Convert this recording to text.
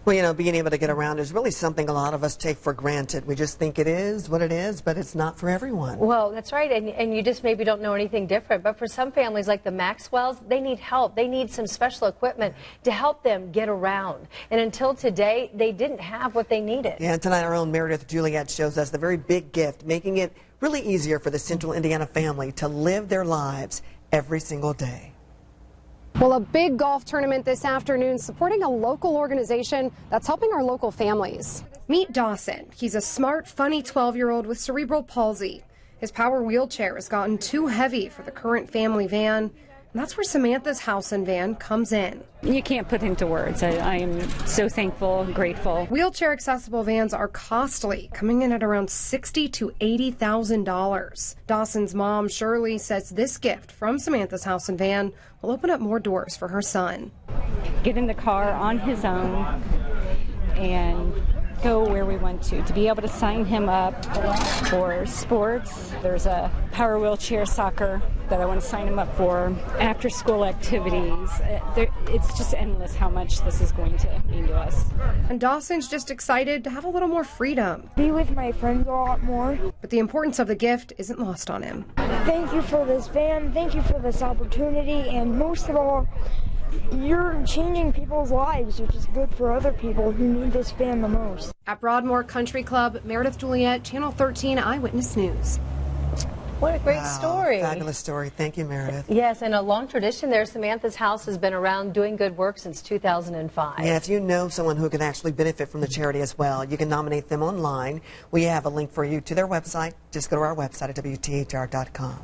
Well, you know, being able to get around is really something a lot of us take for granted. We just think it is what it is, but it's not for everyone. Well, that's right, and you just maybe don't know anything different. But for some families like the Maxwells, they need help. They need some special equipment to help them get around. And until today, they didn't have what they needed. Yeah, and tonight our own Meredith Juliet shows us the very big gift, making it really easier for the Central Indiana family to live their lives every single day. Well, a big golf tournament this afternoon supporting a local organization that's helping our local families. Meet Dawson. He's a smart, funny 12-year-old with cerebral palsy. His power wheelchair has gotten too heavy for the current family van. And that's where Samantha's house and van comes in. You can't put into words. I am so thankful and grateful. Wheelchair accessible vans are costly, coming in at around $60,000 to $80,000. Dawson's mom, Shirley, says this gift from Samantha's house and van will open up more doors for her son. Get in the car on his own and go where we want to be able to sign him up for sports. There's a power wheelchair soccer that I want to sign him up for, after school activities. It's just endless how much this is going to mean to us. And Dawson's just excited to have a little more freedom. Be with my friends a lot more. But the importance of the gift isn't lost on him. Thank you for this van, thank you for this opportunity, and most of all, you're changing people's lives, which is good for other people who need this van the most. At Broadmoor Country Club, Meredith Juliet, Channel 13 Eyewitness News. What a great story. Fabulous story. Thank you, Meredith. Yes, and a long tradition there. Samantha's house has been around doing good work since 2005. Yeah, if you know someone who can actually benefit from the charity as well, you can nominate them online. We have a link for you to their website. Just go to our website at WTHR.com.